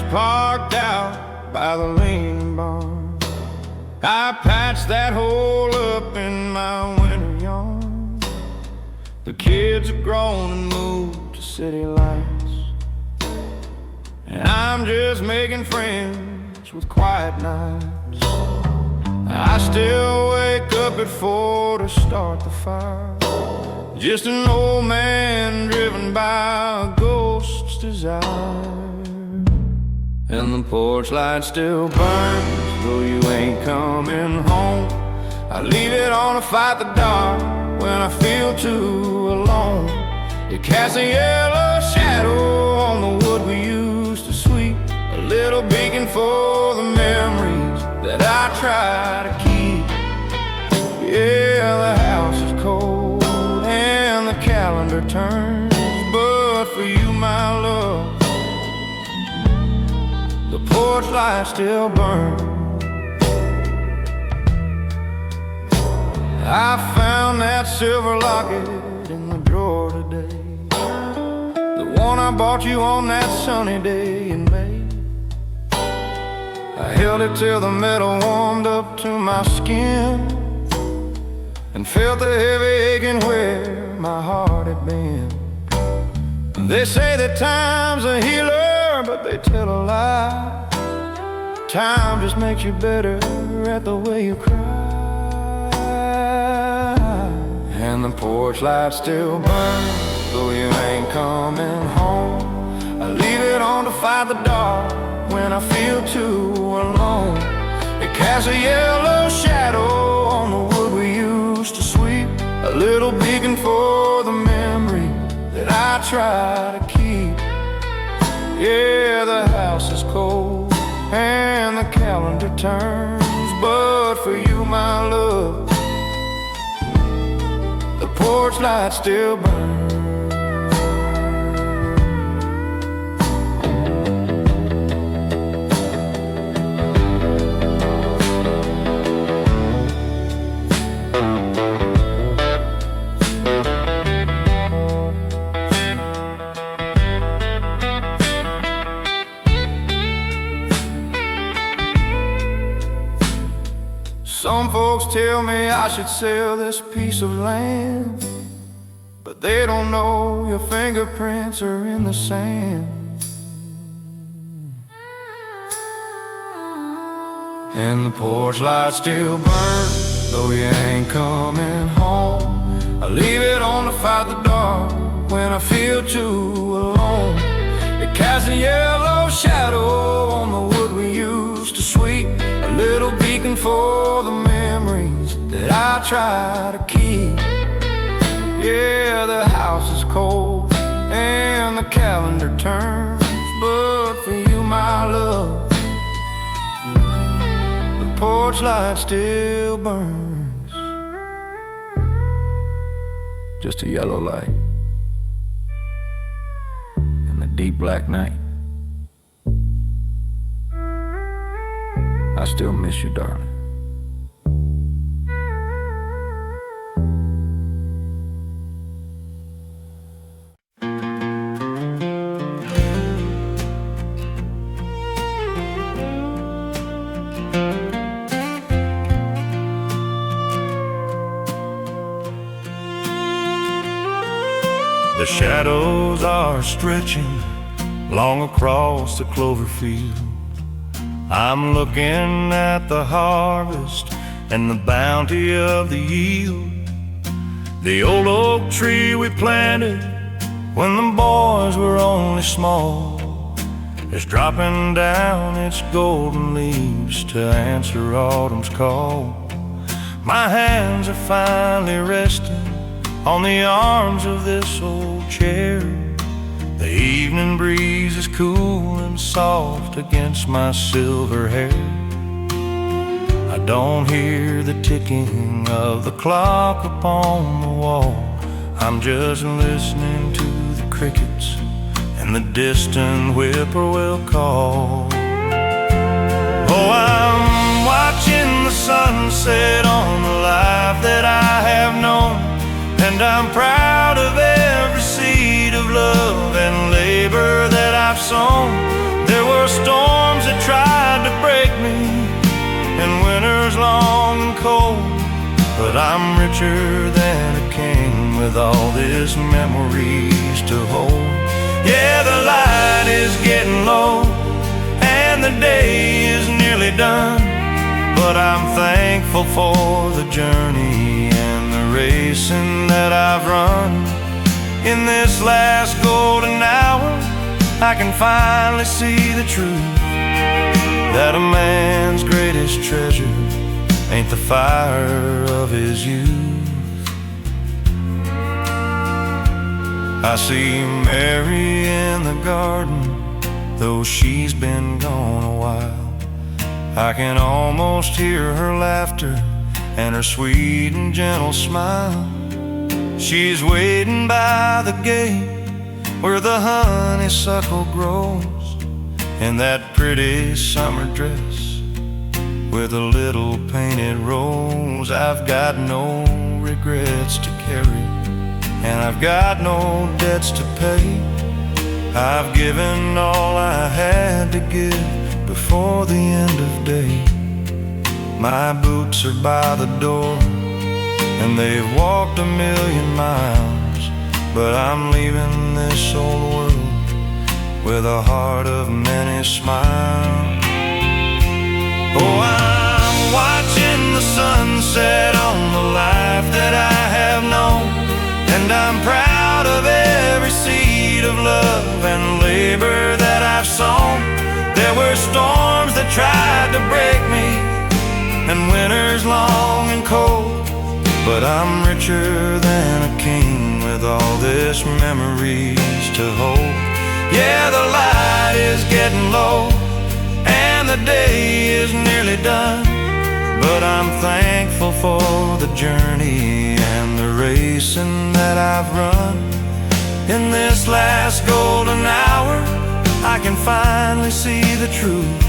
parked out by the lean barn. I patched that hole up in my winter yarn. The kids have grown and moved to city lights, and I'm just making friends with quiet nights. I still wake up at 4 to start the fire, just an old man driven by a ghost's desire. And the porch light still burns, though you ain't coming home. I leave it on to fight the dark when I feel too alone. It casts a yellow shadow on the wood we used to sweep, a little beacon for the memories that I try to keep. Yeah, the house is cold and the calendar turns, but for you, my love, the porch light still burns. I found that silver locket in the drawer today, the one I bought you on that sunny day in May. I held it till the metal warmed up to my skin, and felt the heavy aching where my heart had been. They say that time's a healer, but they tell a lie. Time just makes you better at the way you cry. And the porch light still burns, though you ain't coming home. I leave it on to fight the dark when I feel too alone. It casts a yellow shadow on the wood we used to sweep, a little beacon for the memory that I try to keep. Yeah, the house is cold and the calendar turns, but for you, my love, the porch light still burns. Some folks tell me I should sell this piece of land, but they don't know your fingerprints are in the sand. And the porch light still burns, though you ain't coming home. I leave it on to fight the dark when I feel too alone. It casts a yellow shadow on the wood we used to sweep, a little beacon for the memories that I try to keep. Yeah, the house is cold and the calendar turns, but for you, my love, the porch light still burns. Just a yellow light in the deep black night. I still miss you, darling. The shadows are stretching long across the clover field. I'm looking at the harvest and the bounty of the yield. The old oak tree we planted when the boys were only small is dropping down its golden leaves to answer autumn's call. My hands are finally resting on the arms of this old chair. The evening breeze is cool and soft against my silver hair. I don't hear the ticking of the clock upon the wall. I'm just listening to the crickets and the distant whippoorwill call. Oh, I'm watching the sunset on the life that I have known, and I'm proud of every seed of love and labor that I've sown. There were storms winter's long and cold, but I'm richer than a king with all these memories to hold. Yeah, the light is getting low and the day is nearly done, but I'm thankful for the journey and the racing that I've run. In this last golden hour, I can finally see the truth, that a man's greatest treasure ain't the fire of his youth. I see Mary in the garden, though she's been gone a while. I can almost hear her laughter and her sweet and gentle smile. She's waiting by the gate where the honeysuckle grows, in that pretty summer dress with a little painted rose. I've got no regrets to carry, and I've got no debts to pay. I've given all I had to give before the end of day. My boots are by the door, and they've walked a million miles, but I'm leaving this old world with a heart of many smiles. Oh, I'm watching the sunset on the life that I have known, and I'm proud of every seed of love and labor that I've sown. There were storms that tried to break me, and winters long and cold, but I'm richer than a king with all this memories to hold. Yeah, the light is getting low and the day is nearly done, but I'm thankful for the journey and the racing that I've run. In this last golden hour, I can finally see the truth,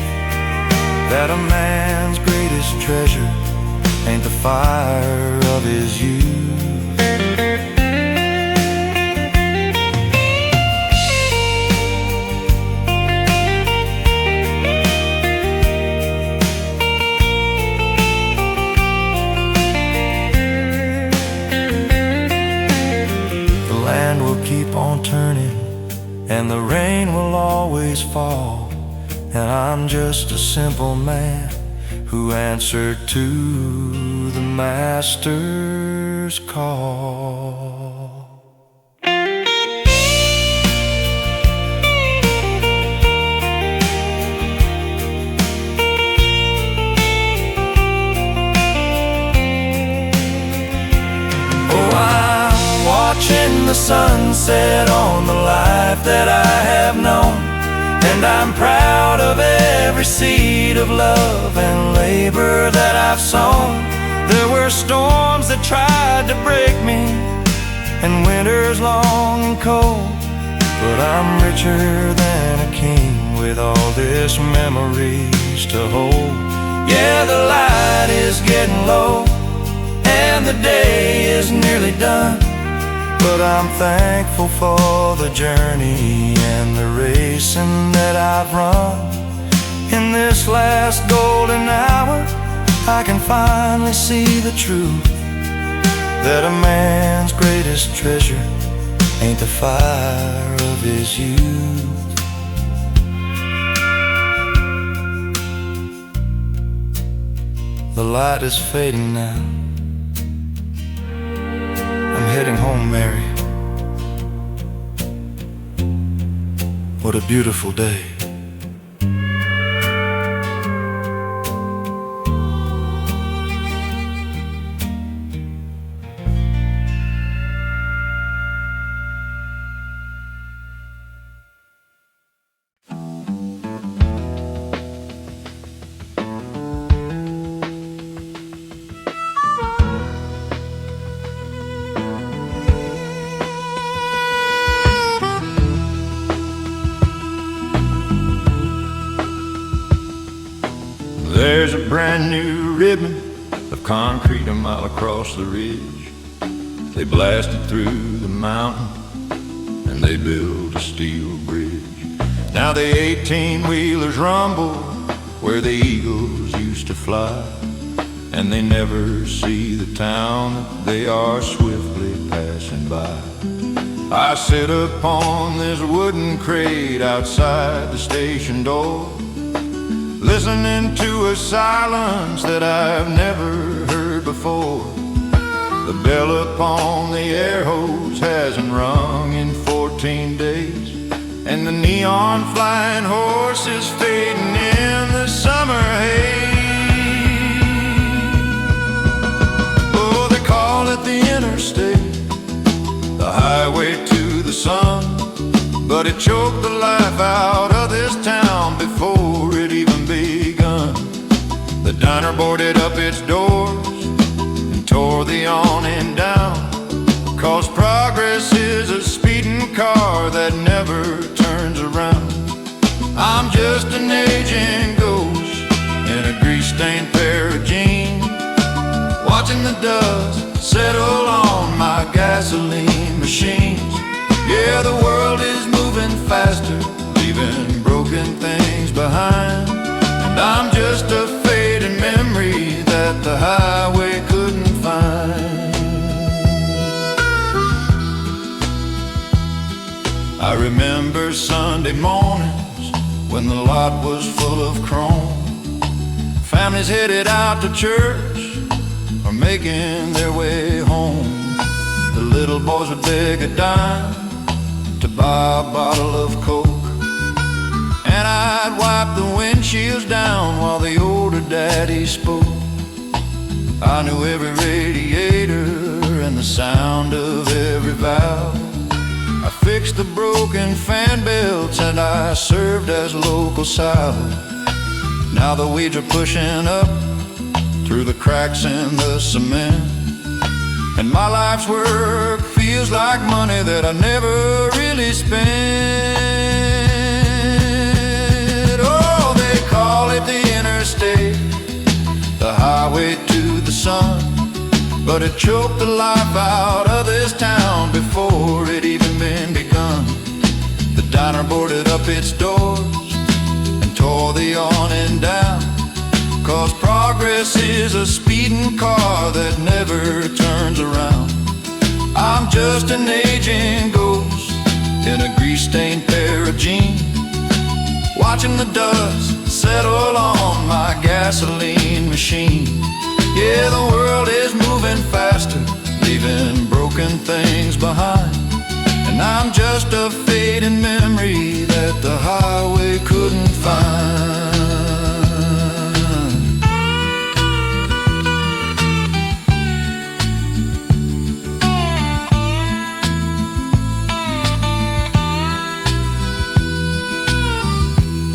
that a man's greatest treasure ain't the fire of his youth. The land will keep on turning, and the rain will always fall, and I'm just a simple man who answered to the master's call. Oh, I'm watching the sunset on the life that I have known, and I'm proud of every seed of love and labor that I've sown. There were storms that tried to break me, and winters long and cold, but I'm richer than a king with all this memories to hold. Yeah, the light is getting low and the day is nearly done, but I'm thankful for the journey and the racing that I've run. In this last golden hour, I can finally see the truth, that a man's greatest treasure ain't the fire of his youth. The light is fading now. I'm heading home, Mary. What a beautiful day. There's a brand new ribbon of concrete a mile across the ridge. They blasted through the mountain and they built a steel bridge. Now the 18-wheelers rumble where the eagles used to fly. and they never see the town that they are swiftly passing by. I sit upon this wooden crate outside the station door, listening to a silence that I've never heard before. The bell upon the air hose hasn't rung in 14 days, and the neon flying horse is fading in the summer haze. Oh, they call it the interstate, the highway to the sun, but it choked the life out of this town before it even begun. The diner boarded up its doors and tore the awning down, 'cause progress is a speeding car that never turns around. I'm just an aging ghost in a grease-stained pair of jeans, watching the dust settle on my gasoline machines. Yeah, the world is moving faster, leaving broken things behind, and I'm just a fading memory that the highway couldn't find. I remember Sunday mornings when the lot was full of chrome, families headed out to church or making their way home. The little boys would beg a dime to buy a bottle of Coke, and I'd wipe the windshields down while the older daddy spoke. I knew every radiator and the sound of every valve. I fixed the broken fan belts and I served as local salve. Now the weeds are pushing up through the cracks in the cement, and my life's work feels like money that I never really spent. Oh, they call it the interstate, the highway to the sun, but it choked the life out of this town before it even been begun. The diner boarded up its doors and tore the awning down, 'cause progress is a speeding car that never turns around. I'm just an aging ghost in a grease-stained pair of jeans, watching the dust settle on my gasoline machine. Yeah, the world is moving faster, leaving broken things behind, and I'm just a fading memory that the highway couldn't find.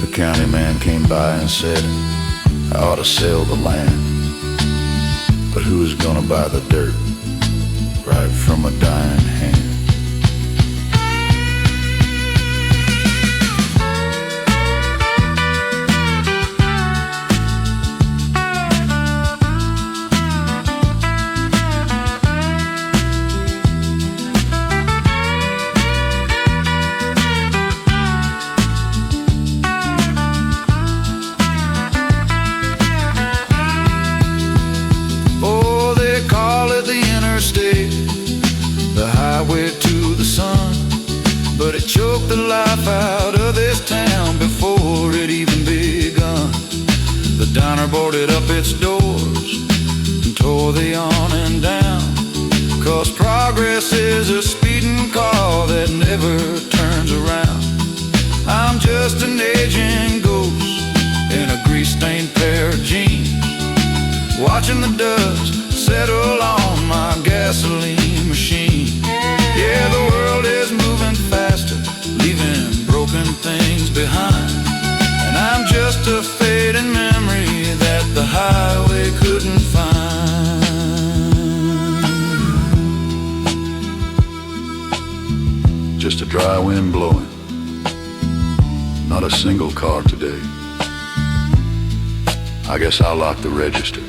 The county man came by and said I ought to sell the land, but who's gonna buy the dirt right from a dying hand? But it choked the life out of this town before it even begun. The diner boarded up its doors and tore the awning down, 'cause progress is a speeding car that never turns around. I'm just an aging ghost in a grease-stained pair of jeans, watching the dust settle on my gasoline machine. Yeah, the world is moving faster, leaving broken things behind, and I'm just a fading memory that the highway couldn't find. Just a dry wind blowing, not a single car today. I guess I'll lock the register.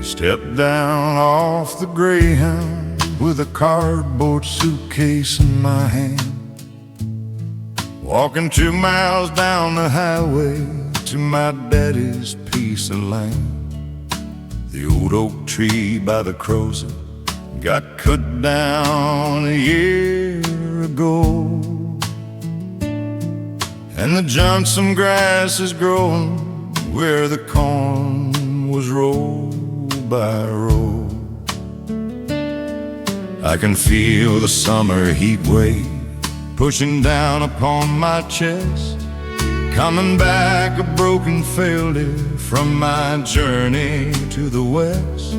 Stepped down off the Greyhound with a cardboard suitcase in my hand, walking 2 miles down the highway to my daddy's piece of land. The old oak tree by the Crozet got cut down a year ago, and the Johnson grass is growing where the corn was row by row. I can feel the summer heat wave pushing down upon my chest, coming back a broken failure from my journey to the west.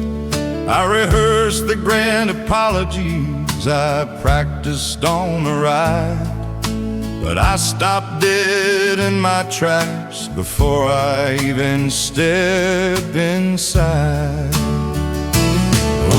I rehearsed the grand apologies I practiced on the ride, but I stopped dead in my tracks before I even stepped inside.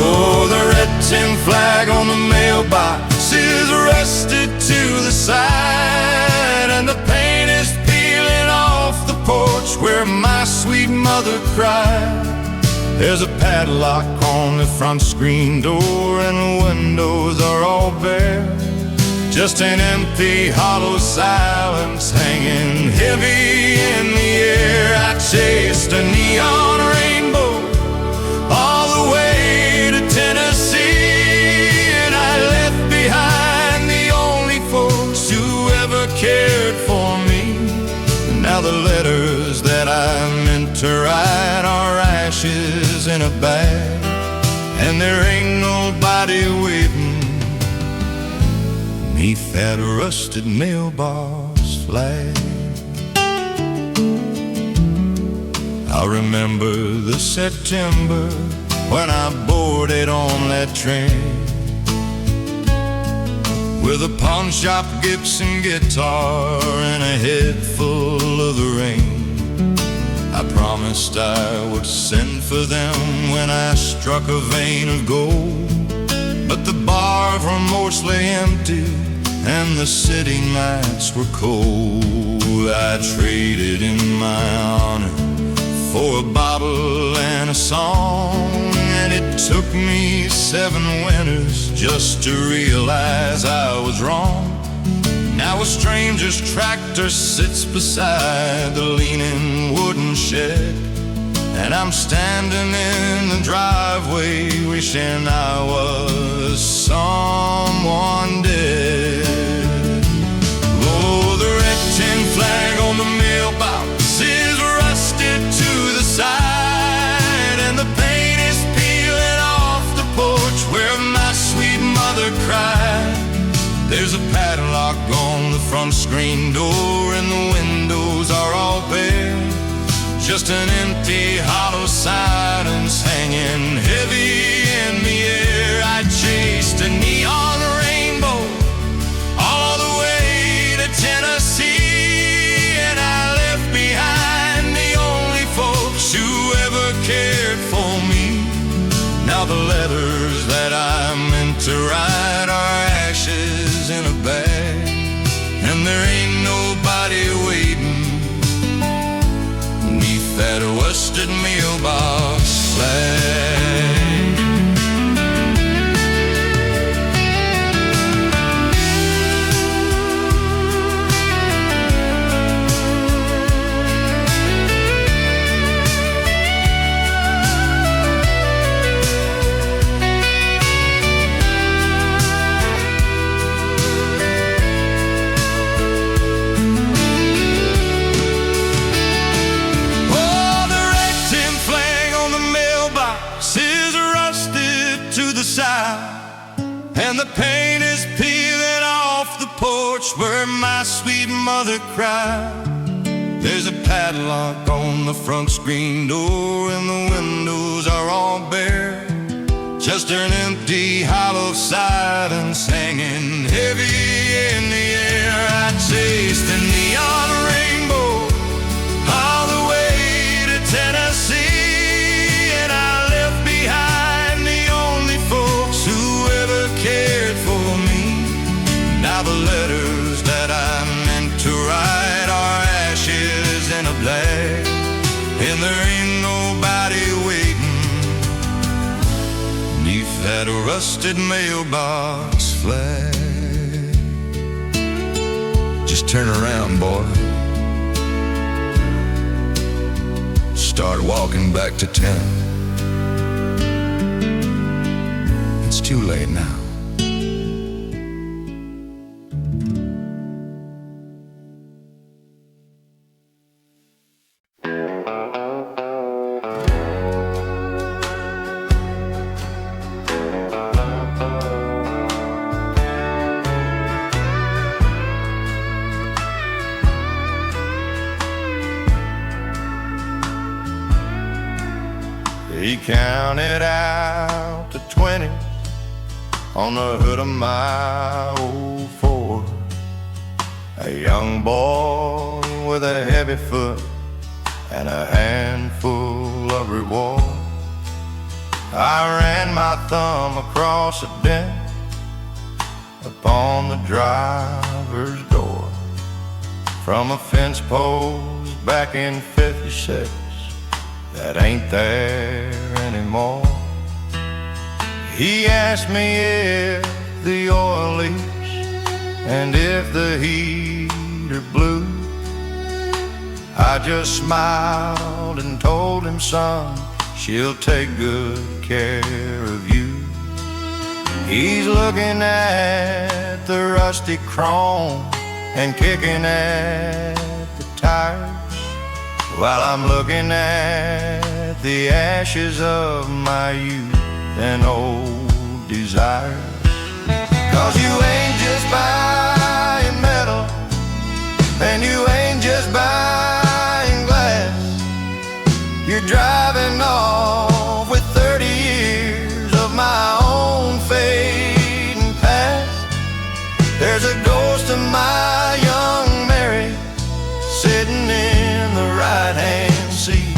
Oh, the red tin flag on the mailbox is rusted to the side, and the paint is peeling off the porch where my sweet mother cried. There's a padlock on the front screen door, and the windows are all bare. Just an empty, hollow silence hanging heavy in the air. I chased a neon rainbow all the way to Tennessee, and I left behind the only folks who ever cared for me. And now the letters that I meant to write are ashes in a bag, and there ain't nobody waiting beneath that rusted mailbox flag. I remember the September when I boarded on that train, with a pawn shop Gibson guitar and a head full of the rain. I promised I would send for them when I struck a vein of gold, but the bars were mostly empty and the city nights were cold. I traded in my honor for a bottle and a song, and it took me 7 winters just to realize I was wrong. Now a stranger's tractor sits beside the leaning wooden shed, and I'm standing in the driveway wishing I was someone dead. Oh, the red tin flag on the mailbox is rusted to the side, and the paint is peeling off the porch where my sweet mother cried. There's a padlock on the front screen door, and the windows are all bare. Just an empty, hollow silence hanging heavy in the air. I chased a neon rainbow all the way to Tennessee, and I left behind the only folks who ever cared for me. Now the letters that I meant to write are ashes in a bag, and there ain't nobody waiting that rusted mailbox flag. And the paint is peeling off the porch where my sweet mother cried. There's a padlock on the front screen door, and the windows are all bare. Just an empty, hollow silence hanging heavy in the air. I chased a neon rainbow all the way to Tennessee, and I left behind the only folks who ever cared for me. Now the letters that I meant to write are ashes in a bag, and there ain't nobody that rusted mailbox flag. Just turn around, boy. Start walking back to town. It's too late now. He counted out to 20 on the hood of my old Ford. A young boy with a heavy foot and a handful of reward. I ran my thumb across the dent upon the driver's door. From a fence post back in '56 that ain't there anymore. He asked me if the oil leaks and if the heater blew. I just smiled and told him, son, she'll take good care of you. He's looking at the rusty chrome and kicking at the tires, while I'm looking at the ashes of my youth and old desires. 'Cause you ain't just buying metal, and you ain't just buying glass. You're driving off with 30 years of my own fading past. There's a ghost of my young Mary sitting in the right-hand seat,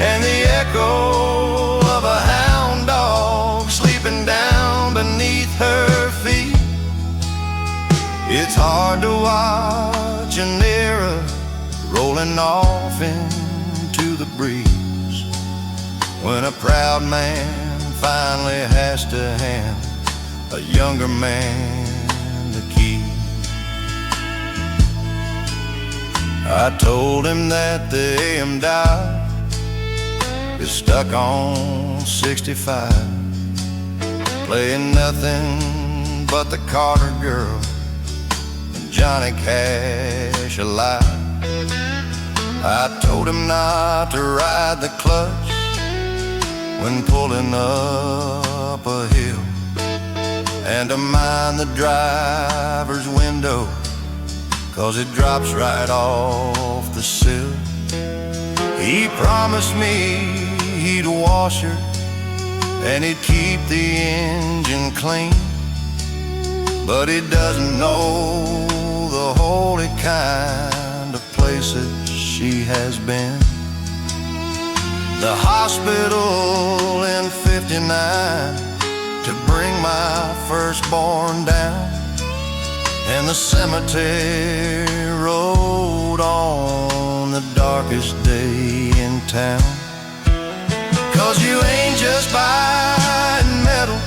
and the echo of a hound dog sleeping down beneath her feet. It's hard to watch an era rolling off into the breeze when a proud man finally has to hand a younger man the key. I told him that the AM dial is stuck on 65, playing nothing but the Carter Girl and Johnny Cash alive. I told him not to ride the clutch when pulling up a hill, and to mind the driver's window, 'cause it drops right off the sill. He promised me he'd wash her and he'd keep the engine clean, but he doesn't know the holy kind of places she has been. The hospital in '59 to bring my firstborn down, and the cemetery road on the darkest day in town. 'Cause you ain't just buying metal,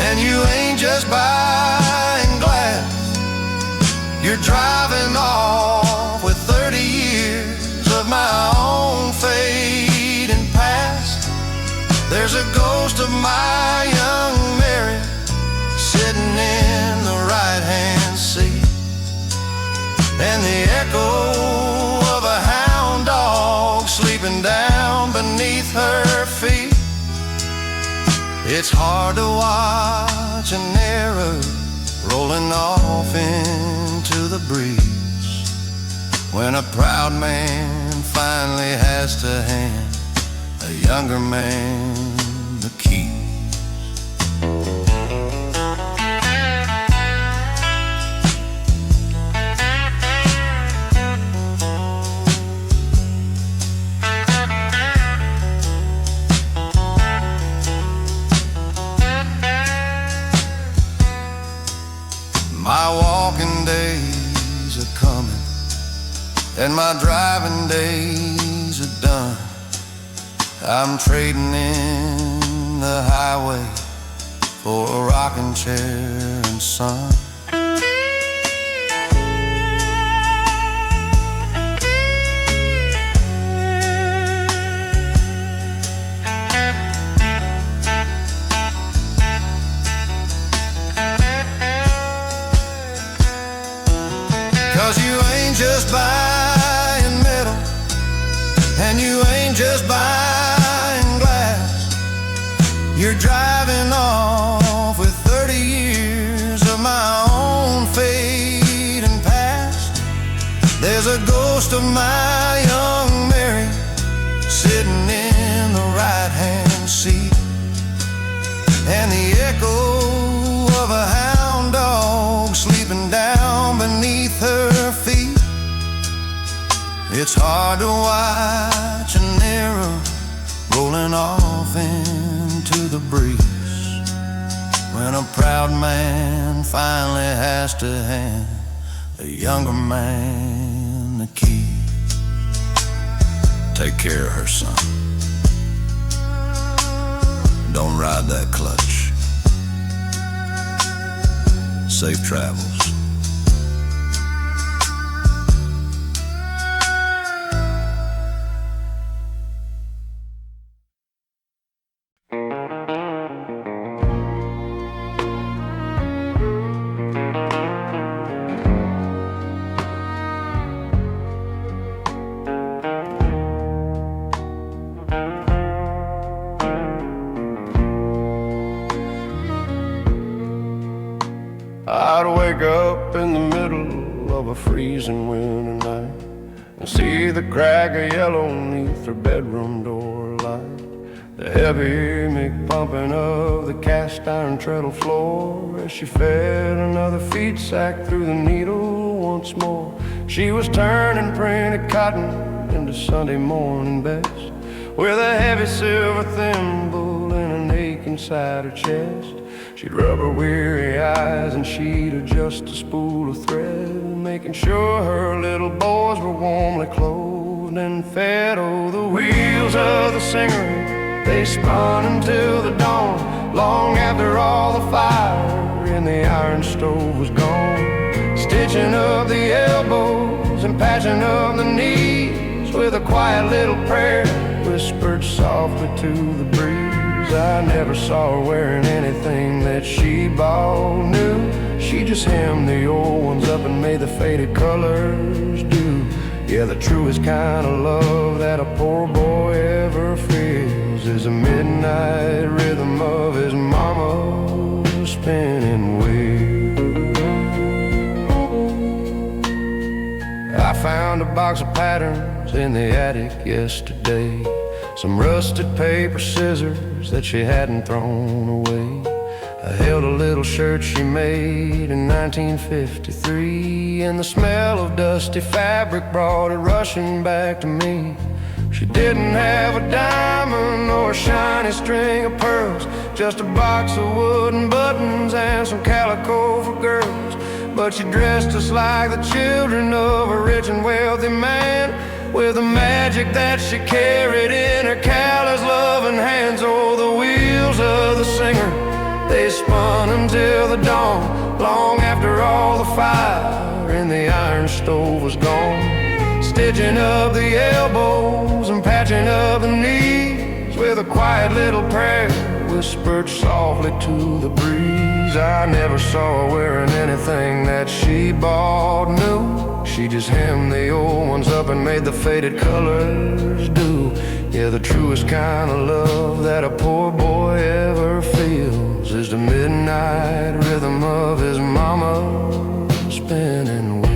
and you ain't just buying glass. You're driving off with 30 years of my own fading past. There's a ghost of my young Mary sitting in the right-hand seat, and the echo of a hound dog sleeping down beneath her feet. It's hard to watch an era rolling off into the breeze when a proud man finally has to hand a younger man the key. My walking days are coming, and my driving days are done. I'm trading in the highway for a rocking chair and sun. 'Cause you ain't just buying metal, and you ain't just buying glass. You're driving off with 30 years of my own fading past. There's a ghost of my young Mary sitting in the right-hand seat, and the echo of a hound dog sleeping down beneath her feet. It's hard to watch an era rolling off into the breeze when a proud man finally has to hand a younger man the key. Take care of her, son. Don't ride that clutch. Safe travels. I'd wake up in the middle of a freezing winter night and see the crack of yellow neath her bedroom door light, the heavy McPumping of the cast iron treadle floor as she fed another feed sack through the needle once more. She was turning printed cotton into Sunday morning best with a heavy silver thimble and an ache inside her chest. She'd rub her weary eyes and she'd adjust a spool of thread, making sure her little boys were warmly clothed and fed. Oh, the wheels of the singer, they spun until the dawn, long after all the fire in the iron stove was gone. Stitching up the elbows and patching up the knees with a quiet little prayer whispered softly to the breeze. I never saw her wearing anything that she bought new. She just hemmed the old ones up and made the faded colors do. Yeah, the truest kind of love that a poor boy ever feels is the midnight rhythm of his mama's spinning wheel. I found a box of patterns in the attic yesterday, some rusted paper scissors that she hadn't thrown away. I held a little shirt she made in 1953, and the smell of dusty fabric brought it rushing back to me. She didn't have a diamond or a shiny string of pearls, just a box of wooden buttons and some calico for girls. But she dressed us like the children of a rich and wealthy man, with the magic that she carried in her callous loving hands. Oh, the wheels of the singer, they spun until the dawn, long after all the fire in the iron stove was gone. Stitching up the elbows and patching up the knees with a quiet little prayer whispered softly to the breeze. I never saw her wearing anything that she bought new. She just hemmed the old ones up and made the faded colors do. Yeah, the truest kind of love that a poor boy ever feels is the midnight rhythm of his mama spinning wheel.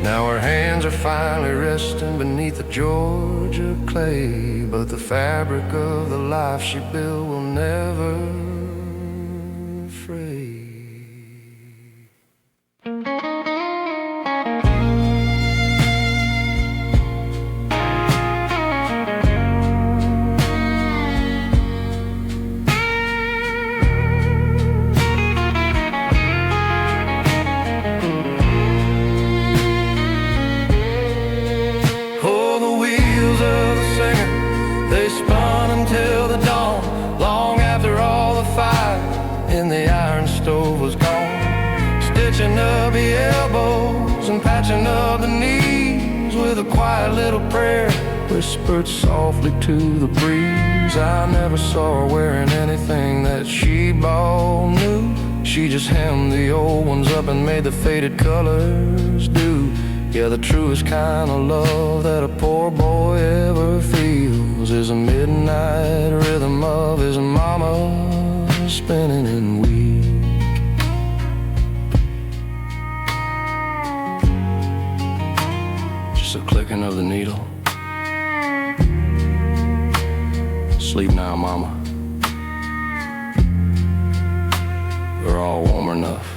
Now her hands are finally resting beneath the Georgia clay, but the fabric of the life she built will never fray. elbows and patching of the knees, with a quiet little prayer whispered softly to the breeze. I never saw her wearing anything that she bought new. She just hemmed the old ones up and made the faded colors do. Yeah, the truest kind of love that a poor boy ever feels is a midnight rhythm of his mama spinning in weak. Just a clicking of the needle. Sleep now, mama. We're all warm enough.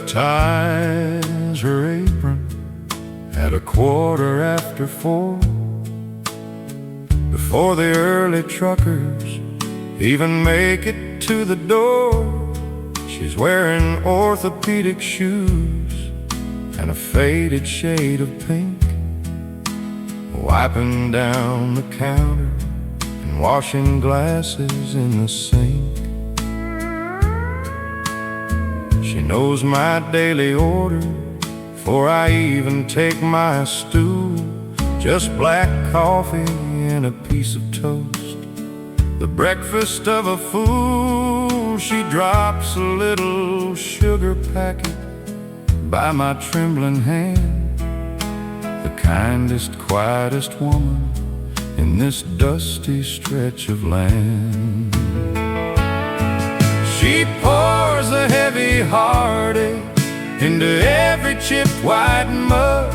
Ties her apron at 4:15, before the early truckers even make it to the door. She's wearing orthopedic shoes and a faded shade of pink, wiping down the counter and washing glasses in the sink. She knows my daily order before I even take my stool. Just black coffee and a piece of toast, the breakfast of a fool. She drops a little sugar packet by my trembling hand, the kindest, quietest woman in this dusty stretch of land. She pours the heavy heartache into every chipped white mud,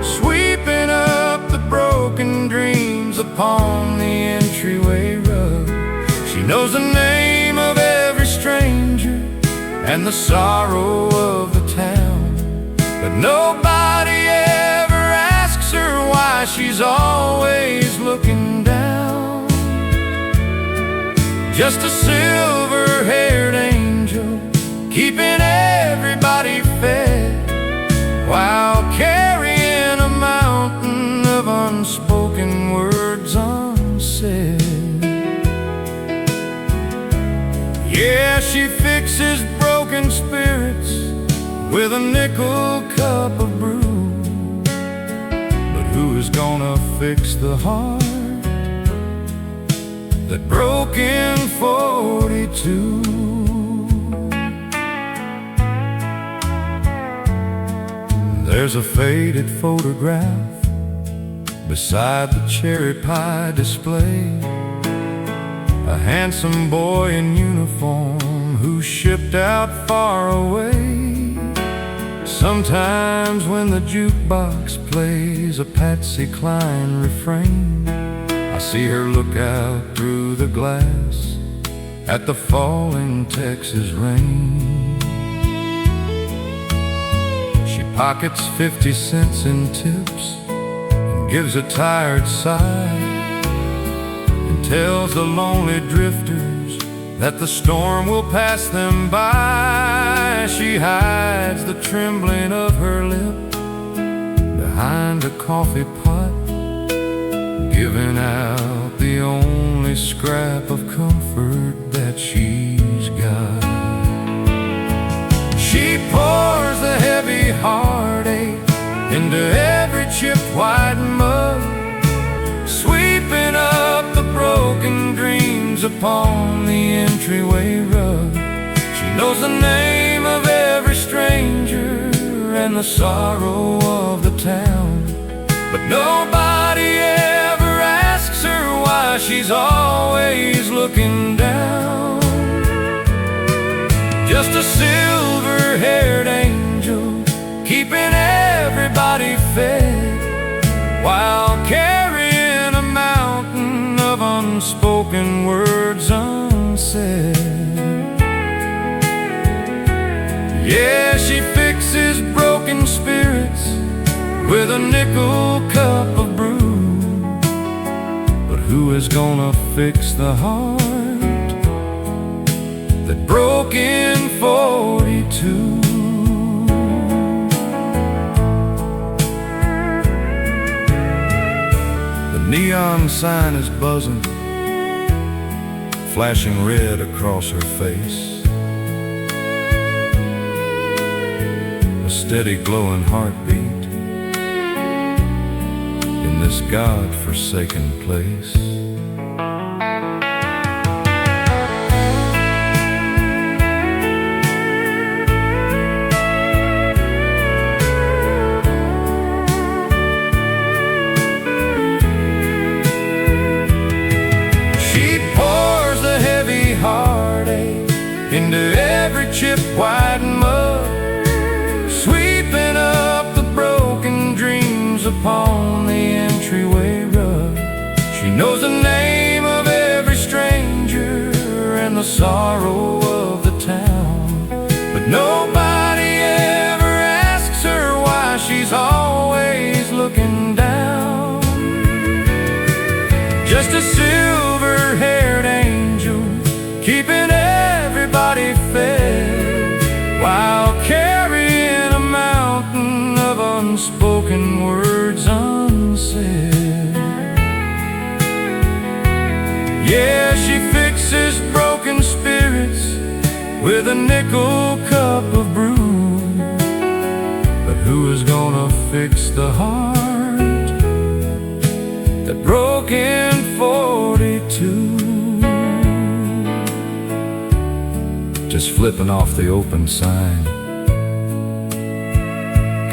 sweeping up the broken dreams upon the entryway rug. She knows the name of every stranger and the sorrow of the town, but nobody ever asks her why she's always looking down. Just a silver-haired angel, keeping everybody fed, while carrying a mountain of unspoken words unsaid. Yeah, she fixes broken spirits with a nickel cup of brew, but who is gonna fix the heart that broke in 42? There's a faded photograph beside the cherry pie display, a handsome boy in uniform who shipped out far away. Sometimes when the jukebox plays a Patsy Cline refrain, I see her look out through the glass at the falling Texas rain. She pockets 50 cents in tips and gives a tired sigh, and tells the lonely drifters that the storm will pass them by. She hides the trembling of her lip behind a coffee pot, giving out the only scrap of comfort that she's got. She pours the heavy heartache into every chipped white mug, sweeping up the broken dreams upon the entryway rug. She knows the name of every stranger and the sorrow of the town, but nobody ever asks her why she's always looking down. Just a silver-haired while carrying a mountain of unspoken words unsaid. Yeah, she fixes broken spirits with a nickel cup of brew. But who is gonna fix the heart that broke in 42? The neon sign is buzzing, flashing red across her face. A steady glowing heartbeat in this God-forsaken place. She pours the heavy heartache into every chip, white mud, sweeping up the broken dreams upon the entryway rug. She knows the name of every stranger and the sorrow of the town, but nobody ever asks her why she's always looking down. Just a silver-haired angel keeping everybody fed, while carrying a mountain of unspoken words unsaid. Yeah, she fixes broken spirits with a nickel cup of brew. But who is gonna fix the heart that broke in 42? Just flipping off the open sign,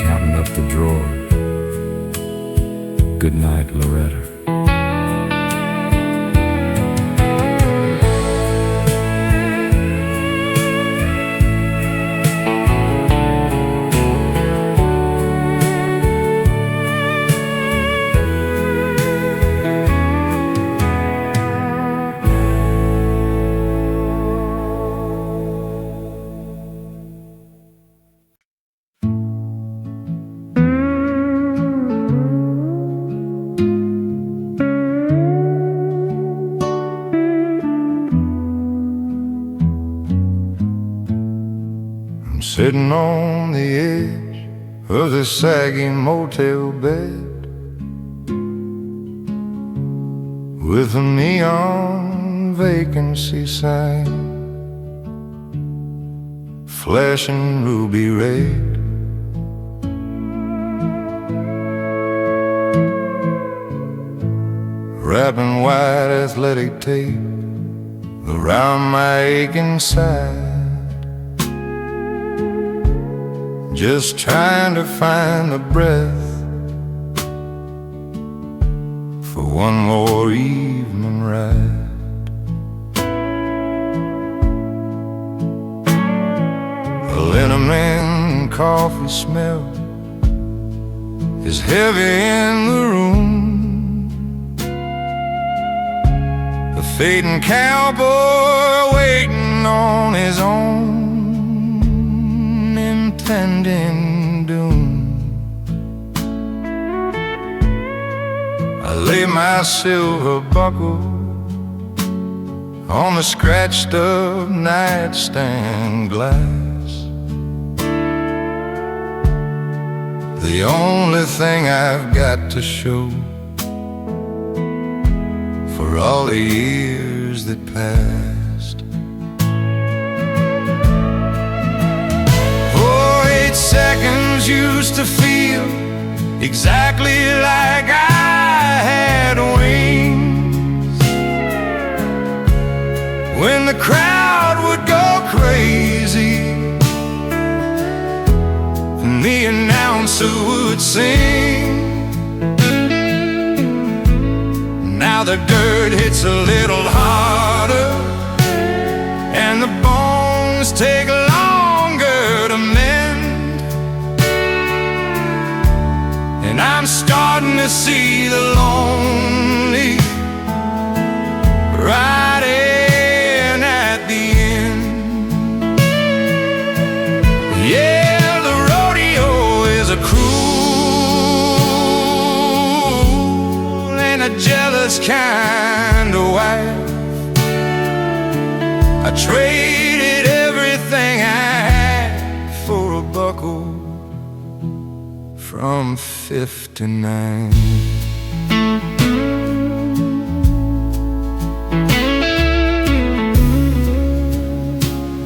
counting up the drawer. Good night, Loretta. Sitting on the edge of the saggy motel bed with a neon vacancy sign flashing ruby red. Wrapping white athletic tape around my aching side, just trying to find the breath for one more evening ride. A liniment coffee smell is heavy in the room. The fading cowboy waiting on his own impending doom. I lay my silver buckle on the scratched up nightstand glass. The only thing I've got to show for all the years that passed. 8 seconds used to feel exactly like I had wings, when the crowd would go crazy and the announcer would sing. Now the dirt hits a little harder and the bones take longer to mend, and I'm starting to see the lonely riding at the end. Yeah, the rodeo is a cruel and a jealous kind of wife. I traded everything I had for a buckle from 59.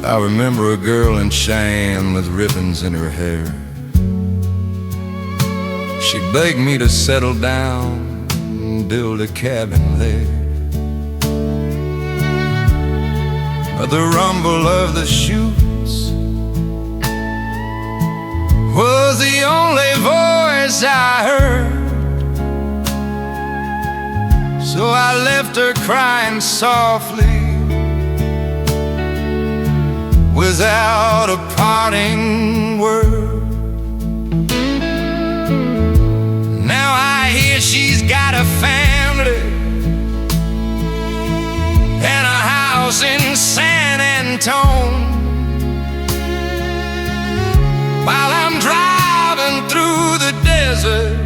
I remember a girl in Cheyenne with ribbons in her hair. She begged me to settle down and build a cabin there. But the rumble of the chutes was the only voice I heard. So I left her crying softly without a parting word. Now I hear she's got a family and a house in San Antone. While I'm driving through the desert,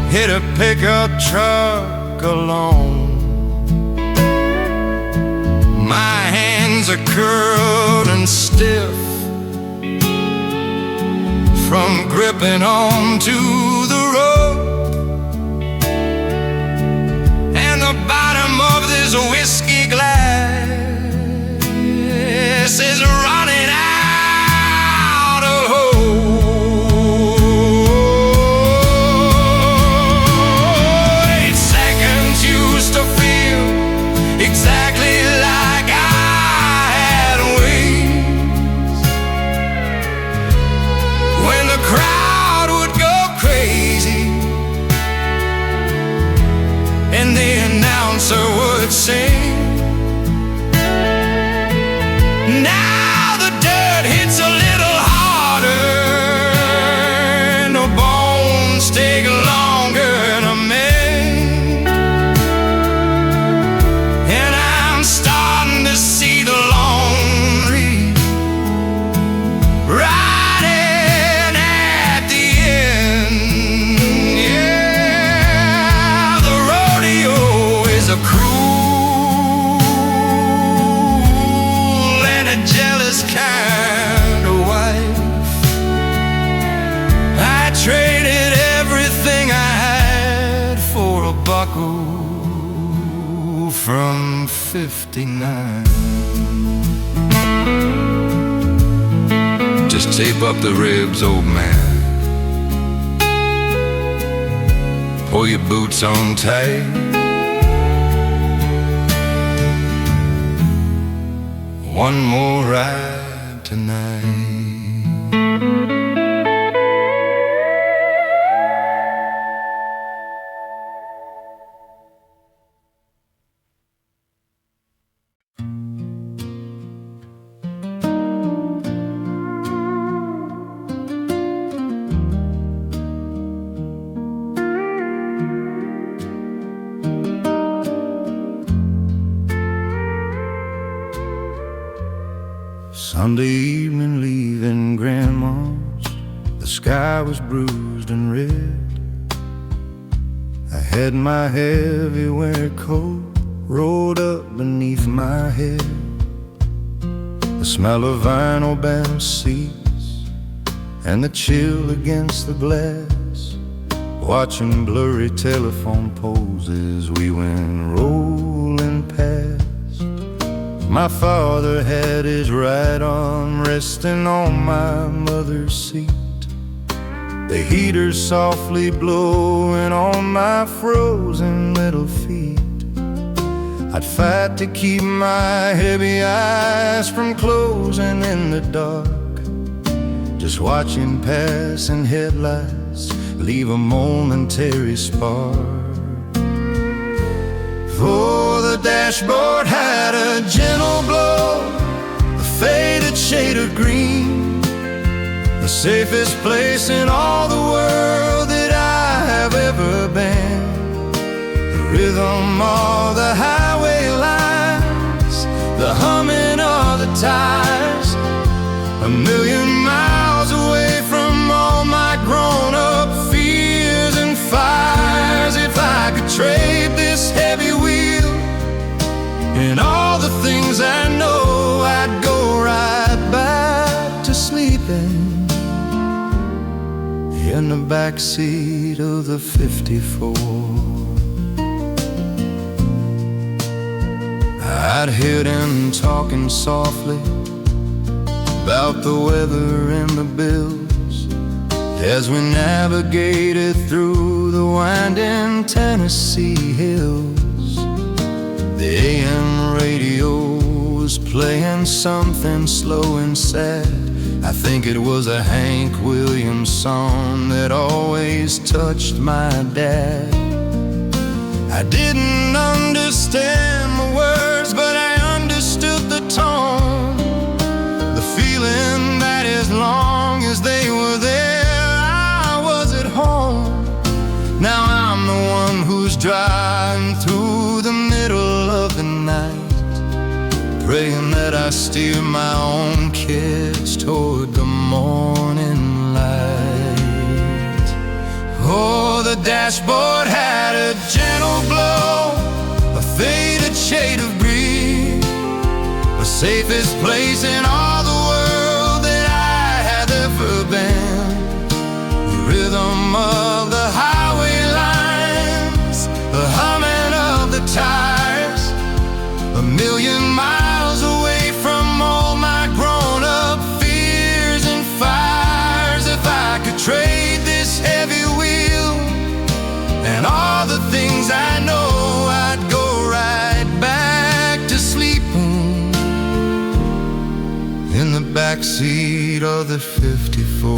hit a pickup truck alone. My hands are curled and stiff from gripping on to the rope, and the bottom of this whiskey glass is running out of hope. 8 seconds used to feel exactly like I had wings, when the crowd would go crazy and the announcer would sing. Now the dirt hits a little harder and the bones take longer to mend, and I'm starting to see the lonely riding at the end. Yeah, the rodeo is a cruel and a jealous kind of wife. I traded everything I had for a buckle from 59. Just tape up the ribs, old man. Pull your boots on tight. One more ride tonight. Sunday evening, leaving Grandma's, the sky was bruised and red. I had my heavy winter coat rolled up beneath my head. The smell of vinyl bound seats and the chill against the glass, watching blurry telephone poles as we went rolling past. My father had his right arm resting on my mother's seat, the heater softly blowing on my frozen little feet. I'd fight to keep my heavy eyes from closing in the dark, just watching passing headlights leave a momentary spark. For the dashboard had a gentle glow, a faded shade of green, the safest place in all the world that rhythm of the highway lines, the humming of the tires, a million miles away from all my grown-up fears and fires. If I could trade this heavy wheel and all the things I know, I'd go right back to sleeping in the backseat of the 54. I'd hear them talking softly about the weather and the bills as we navigated through the winding Tennessee hills. The AM radio was playing something slow and sad. I think it was a Hank Williams song that always touched my dad. I didn't understand the words, but I understood the tone, the feeling that as long as they were there, I was at home. Now I'm the one who's driving through the middle of the night, praying that I steer my own kids toward the morning light. Oh, the dashboard had a gentle glow, a faded shade of green, the safest place in all the world that I had ever been. The rhythm of the highway lines, the humming of the tires, a million miles away from all my grown-up fears and fires. If I could trade this heavy wheel and all the things I know, I'd go right back to sleeping in the backseat of the 54.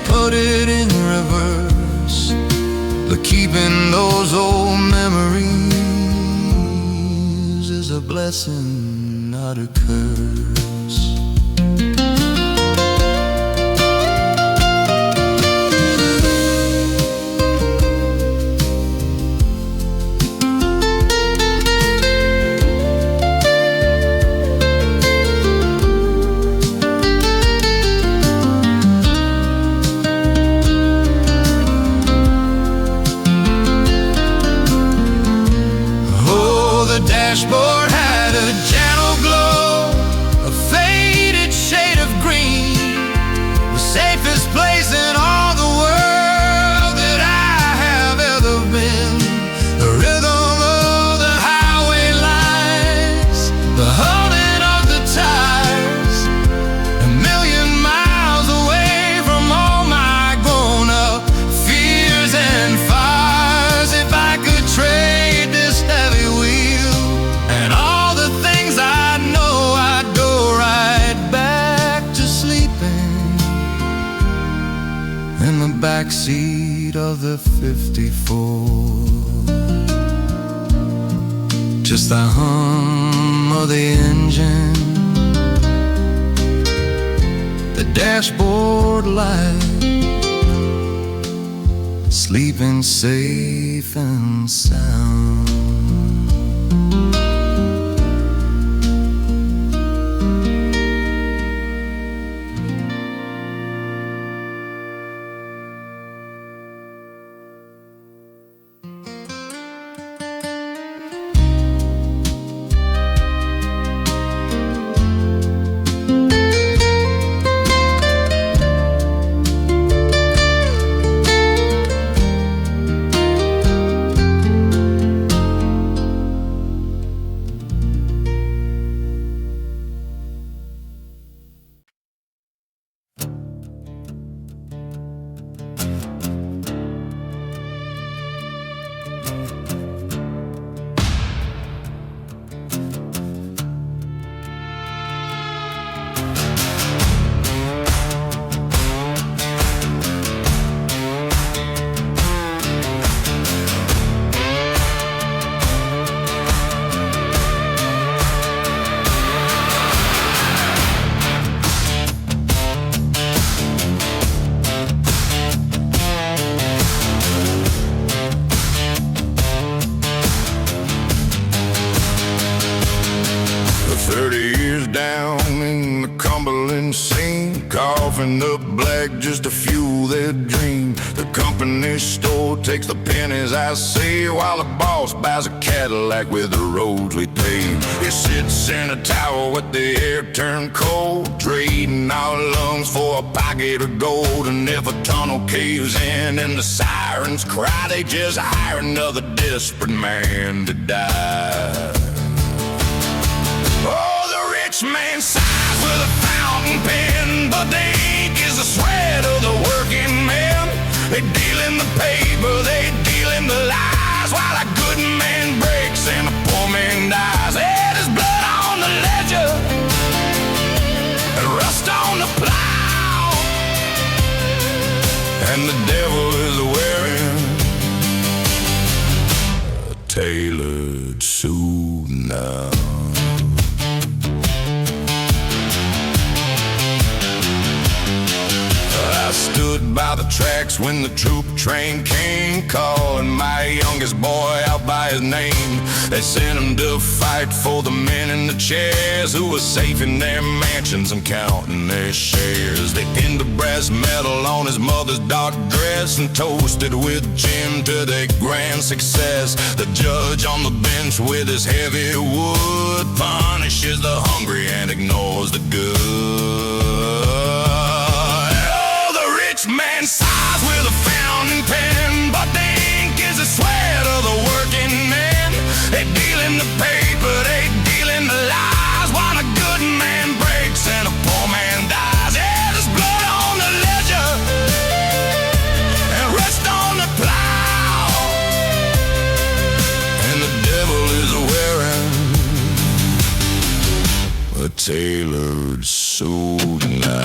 Put it in reverse, but keeping those old memories is a blessing, not a curse. The dashboard had a gentle glow, a faded shade of green, the safest place in all the world that I have ever been. The rhythm of the highway lines, the humming of the tires, a million miles away from all my grown-up fears and fires. If I could trade this heavy wheel and all the things I know, I'd go right back to sleeping in the backseat of the 54. Just the hum of the engine, the dashboard light, sleeping safe and sound. tumbling scene, coughing up black just to fuel their dream. The company store takes the pennies I save, while the boss buys a Cadillac with the roads we pave. He sits in a tower with the air turned cold, trading our lungs for a pocket of gold. And if a tunnel caves in and the sirens cry, they just hire another desperate man to die. Oh, the rich man sighs with a fountain pen, but the ink is the sweat of the working man. They deal in the paper, they deal in the lies, while a good man breaks and a poor man dies. Yeah, there's blood on the ledger and rust on the plow, and the devil is wearing a tailored suit now. I stood by the tracks when the troop train came, calling my youngest boy out by his name. They sent him to fight for the men in the chairs who were safe in their mansions and counting their shares. They pinned a brass medal on his mother's dark dress and toasted with gin to their grand success. The judge on the bench with his heavy wood punishes the hungry and ignores the good. Man sighs with a fountain pen, but the ink is the sweat of the working man. They deal in the paper, they deal in the lies, while a good man breaks and a poor man dies. Yeah, there's blood on the ledger and rust on the plow, and the devil is wearing a tailored suit now.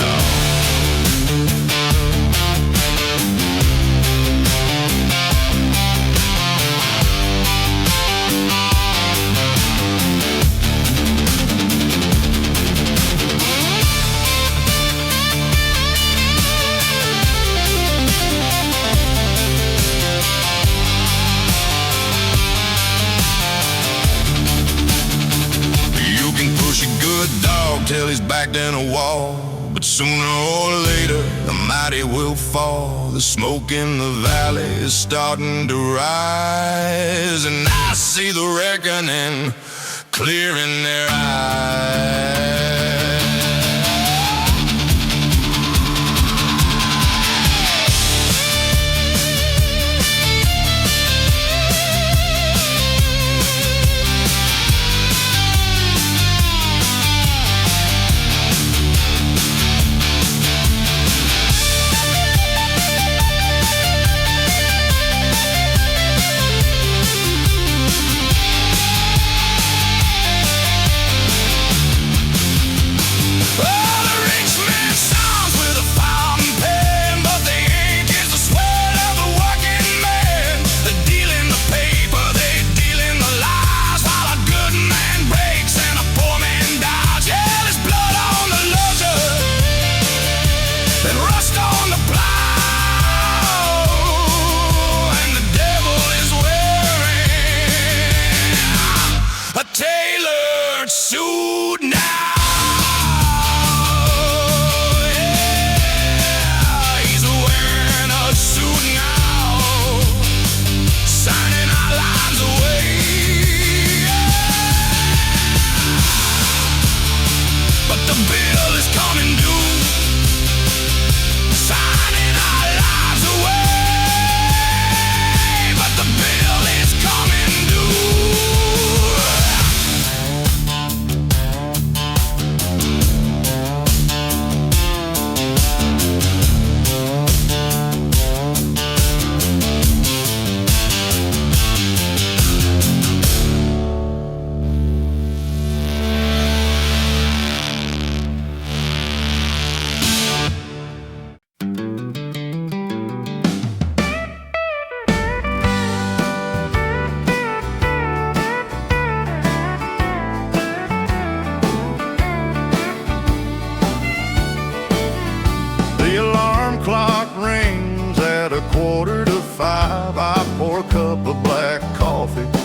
Till he's backed in a wall, but sooner or later the mighty will fall. The smoke in the valley is starting to rise, and I see the reckoning clear in their eyes.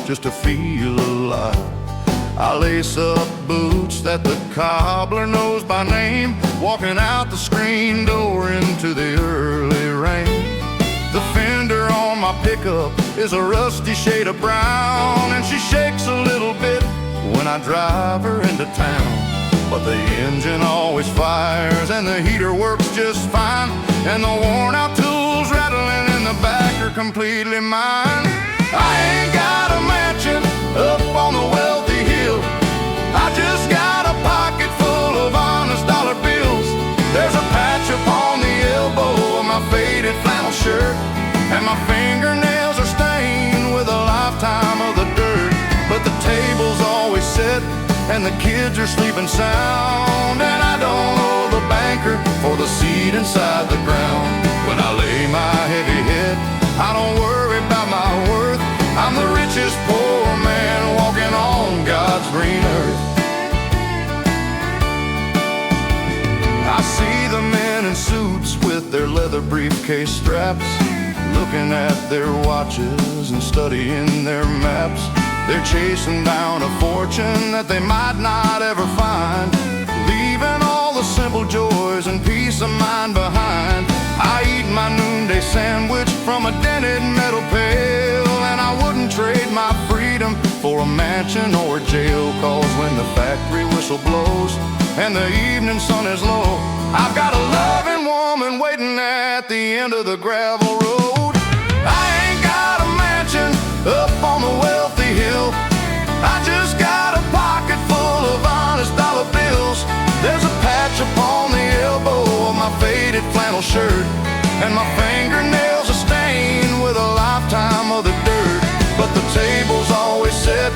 just to feel alive. I lace up boots that the cobbler knows by name, walking out the screen door into the early rain. The fender on my pickup is a rusty shade of brown, and she shakes a little bit when I drive her into town. But the engine always fires and the heater works just fine, and the worn out tools rattling in the back are completely mine. I ain't got a mansion up on the wealthy hill, I just got a pocket full of honest dollar bills. There's a patch upon the elbow of my faded flannel shirt, and my fingernails are stained with a lifetime of the dirt. But the table's always set and the kids are sleeping sound, and I don't owe the banker for the seed inside the ground. When I lay my heavy head, I don't worry about my worth. I'm the richest poor man walking on God's green earth. I see the men in suits with their leather briefcase straps, looking at their watches and studying their maps. They're chasing down a fortune that they might not ever find, leaving all the simple joys and peace of mind behind. I eat my noonday sandwich from a dented metal pail, and I wouldn't trade my freedom for a mansion or a jail. Cause when the factory whistle blows and the evening sun is low, I've got a loving woman waiting at the end of the gravel road. I ain't got a mansion up on the wealthy hill, I just got a pocket full of honest dollar bills. There's a patch upon the elbow of my faded flannel shirt, and my fingernails are stained with a lifetime of the dirt. But the table's always set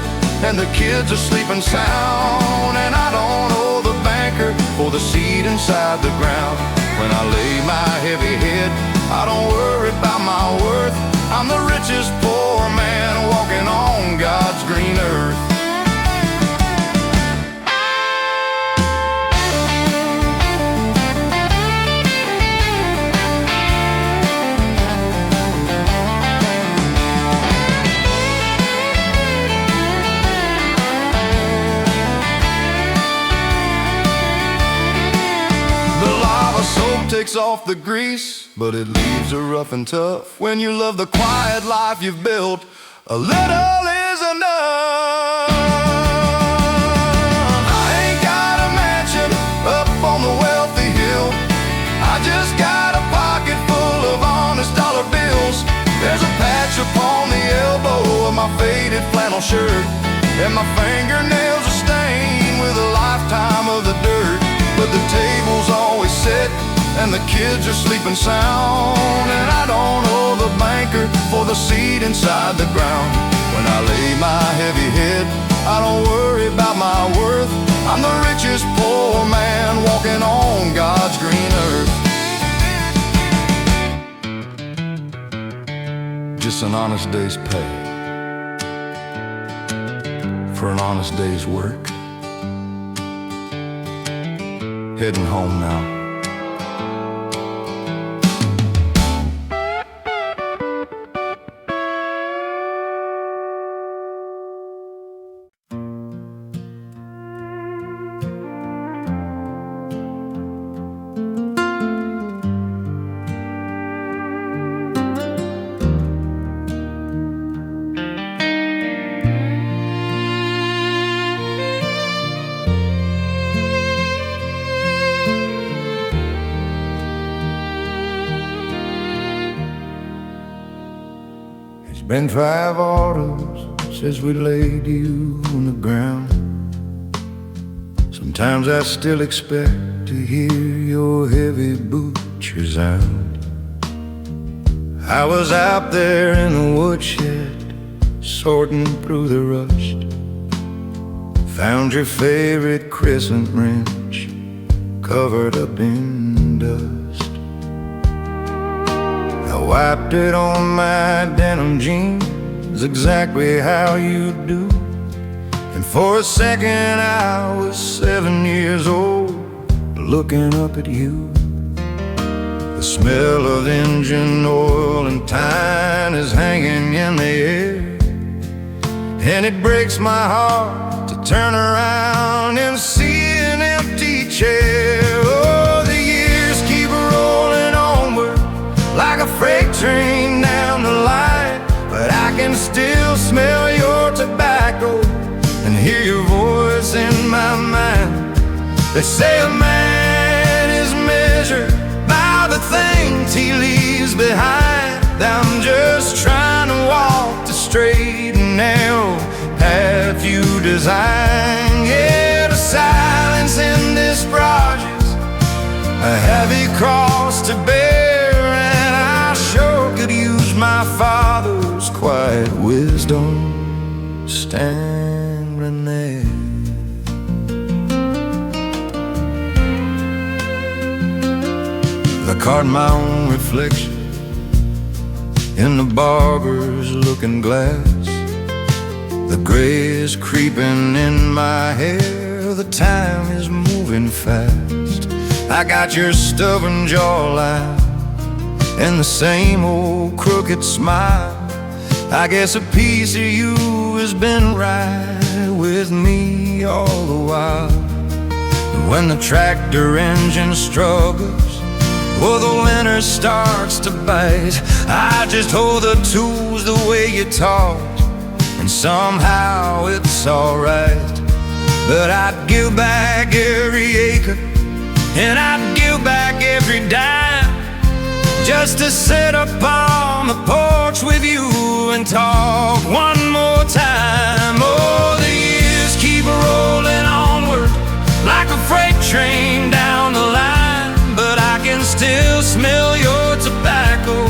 and the kids are sleeping sound, and I don't owe the banker for the seed inside the ground. When I lay my heavy head, I don't worry about my worth. I'm the richest poor man walking on God's green earth. Takes off the grease, but it leaves her rough and tough. When you love the quiet life you've built, a little is enough. I ain't got a mansion up on the wealthy hill, I just got a pocket full of honest dollar bills. There's a patch upon the elbow of my faded flannel shirt, and my fingernails are stained with a lifetime of the dirt. But the table's always set and the kids are sleeping sound, and I don't owe the banker for the seed inside the ground. When I lay my heavy head, I don't worry about my worth. I'm the richest poor man walking on God's green earth. Just an honest day's pay for an honest day's work. Heading home now. Been 5 autumns since we laid you on the ground. Sometimes I still expect to hear your heavy butcher sound. I was out there in the woodshed, sorting through the rust. Found your favorite crescent wrench covered up in dust. I wiped it on my denim jeans, exactly how you do. And for a second I was 7 years old, looking up at you. The smell of engine oil and time is hanging in the air, and it breaks my heart to turn around and see an empty chair. Oh, the years keep rolling onward like a freight train down the line, but I can still smell your tobacco and hear your voice in my mind. They say a man is measured by the things he leaves behind. I'm just trying to walk the straight and narrow path you design. Yeah, the silence in this project's a heavy cross to bear, and I sure could use my father's quiet wisdom standing there. I caught my own reflection in the barber's looking glass. The gray is creeping in my hair, the time is moving fast. I got your stubborn jawline and the same old crooked smile. I guess a piece of you has been right with me all the while. When the tractor engine struggles or the winter starts to bite, I just hold the tools the way you taught, and somehow it's alright. But I'd give back every acre, and I'd give back every dime, just to sit up on the porch with you and talk one more time. Oh, the years keep rolling onward like a freight train down the line, but I can still smell your tobacco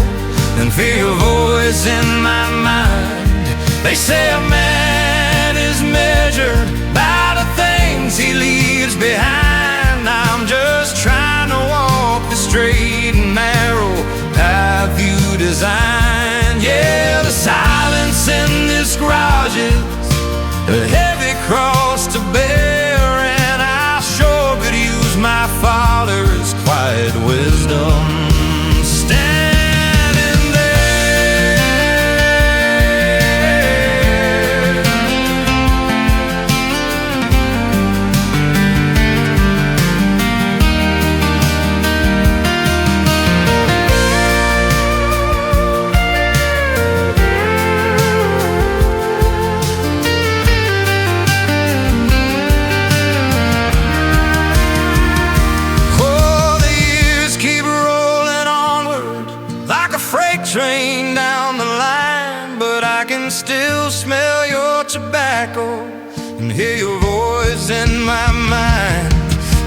and feel your voice in my mind. They say a man is measured by the things he leaves behind. I'm just trying to walk the straight and narrow path you design. Yeah, the silence in this garage is a heavy cross to bear, and I sure could use my father's quiet wisdom standing there. Train down the line, but I can still smell your tobacco and hear your voice in my mind.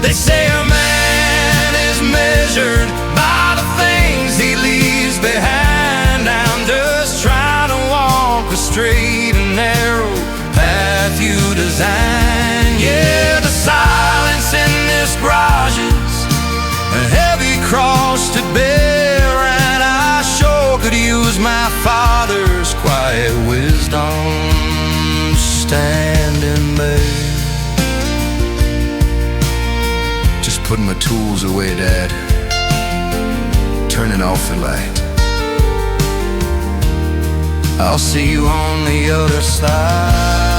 They say a man is measured by the things he leaves behind. I'm just trying to walk a straight and narrow path you design. Yeah, the silence in this garage is a heavy cross to bear, and I sure could use my father's quiet wisdom standing there. Just putting my tools away, Dad. Turning off the light. I'll see you on the other side.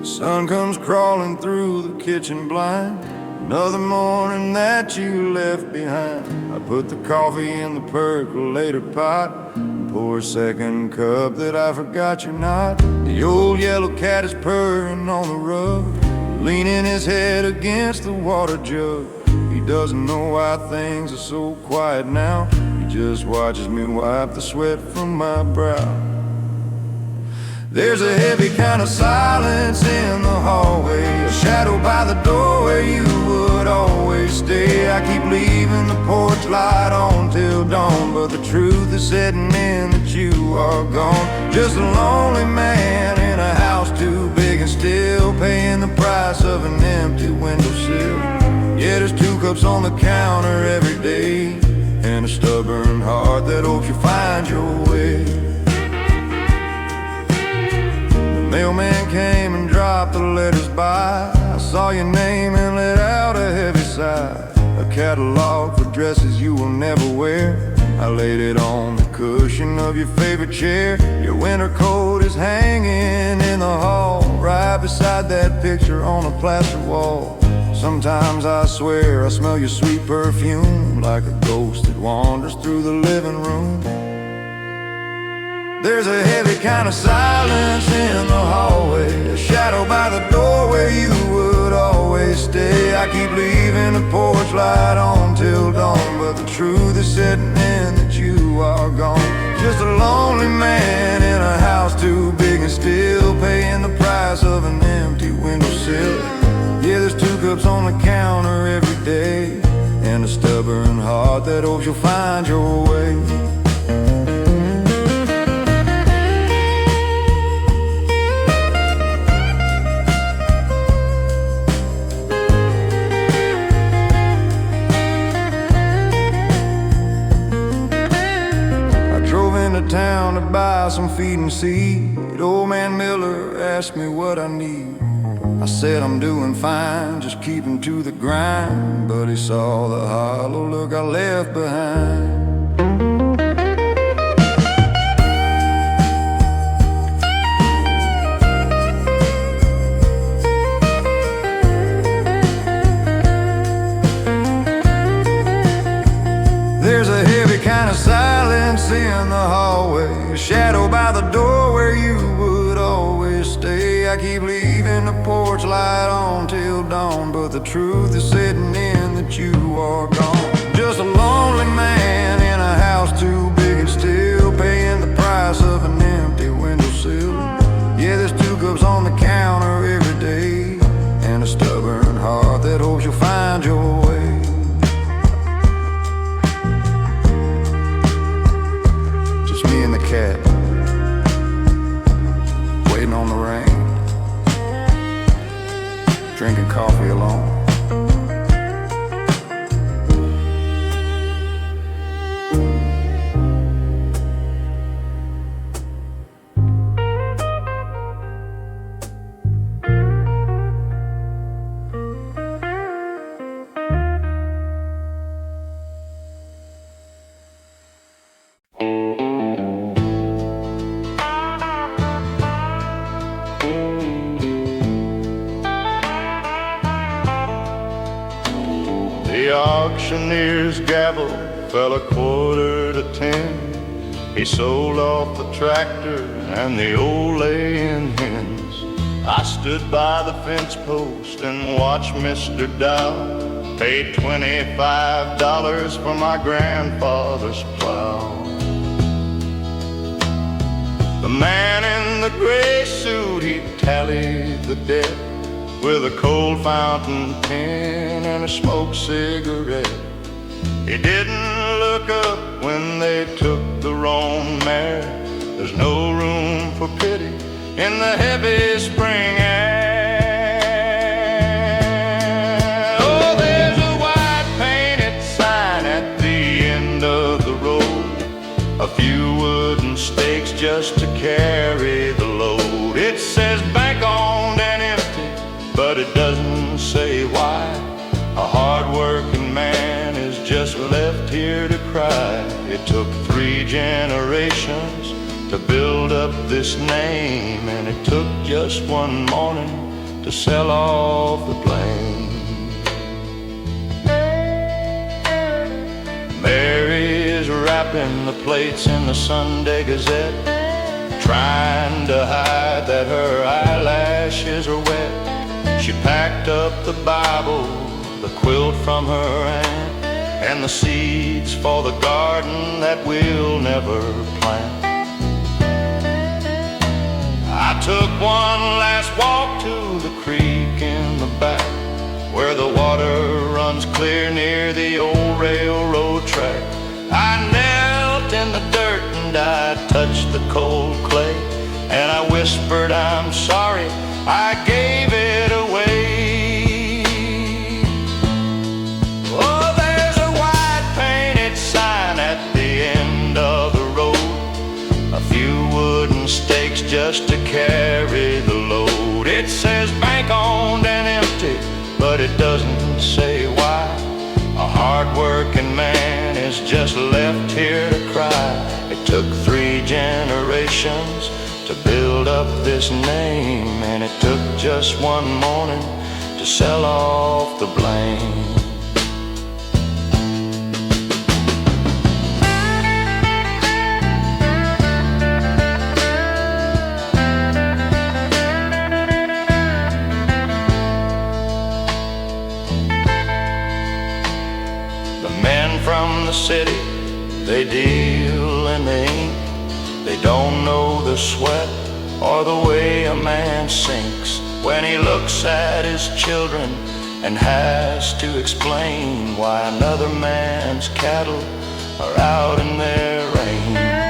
Sun comes crawling through the kitchen blind. Another morning that you left behind. I put the coffee in the percolator pot, pour a second cup that I forgot you're not. The old yellow cat is purring on the rug, leaning his head against the water jug. He doesn't know why things are so quiet now. He just watches me wipe the sweat from my brow. There's a heavy kind of silence in the hallway, a shadow by the door where you would always stay. I keep leaving the porch light on till dawn, but the truth is setting in that you are gone. Just a lonely man in a house too big and still paying the price of an empty windowsill. Yeah, there's 2 cups on the counter every day, and a stubborn heart that hopes you find your way. The mailman came and dropped the letters by. I saw your name and let out a heavy sigh. A catalog for dresses you will never wear. I laid it on the cushion of your favorite chair. Your winter coat is hanging in the hall, right beside that picture on a plaster wall. Sometimes I swear I smell your sweet perfume, like a ghost that wanders through the living room. There's a heavy kind of silence in the hallway, a shadow by the door where you would always stay. I keep leaving the porch light on till dawn, but the truth is setting in that you are gone. Just a lonely man in a house too big and still paying the price of an empty windowsill. Yeah, there's 2 cups on the counter every day, and a stubborn heart that hopes you'll find your way. Town to buy some feed and seed. Old man Miller asked me what I need. I said I'm doing fine, just keeping to the grind. But he saw the hollow look I left behind. There's a heavy kind of silence in the hallway, a shadow by the door where you would always stay. I keep leaving the porch light on till dawn, but the truth is setting in that you are gone. Just a lonely man in a house too big and still paying the price of an empty windowsill. Yeah, there's 2 cups on the counter every day, and a stubborn heart that hopes you'll find your way. Me and the cat, waiting on the rain, drinking coffee alone. The auctioneer's gavel fell 10:15. He sold off the tractor and the old laying hens. I stood by the fence post and watched Mr. Dow paid $25 for my grandfather's plow. The man in the gray suit, he tallied the debt with a cold fountain pen and a smoked cigarette. He didn't look up when they took the roan mare. There's no room for pity in the heavy spring air. Oh, there's a white painted sign at the end of the road, a few wooden stakes just to carry the load. It says bank owned and empty, but it doesn't say why. A hard-working man is just left here to cry. It took 3 generations to build up this name, and it took just one morning to sell off the blame. Mary is wrapping the plates in the Sunday Gazette, trying to hide that her eyelashes are wet. She packed up the Bible, the quilt from her aunt, and the seeds for the garden that we'll never plant. I took one last walk to the creek in the back, where the water runs clear near the old railroad track. I knelt in I touched the cold clay, and I whispered, I'm sorry, I gave it away. Oh, there's a white painted sign at the end of the road, a few wooden stakes just to carry the load. It says bank owned and empty, but it doesn't say why. A hard-working man is just left here to cry. It took 3 generations to build up this name, and it took just one morning to sell off the blame. From the city, they deal in the ink. They don't know the sweat or the way a man sinks when he looks at his children and has to explain why another man's cattle are out in their rain.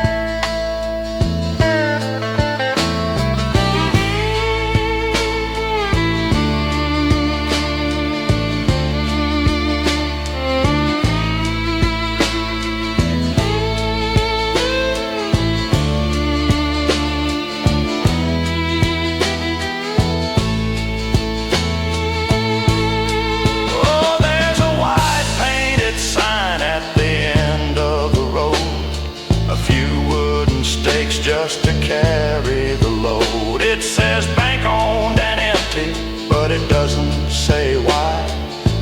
Just to carry the load. It says bank owned and empty, but it doesn't say why.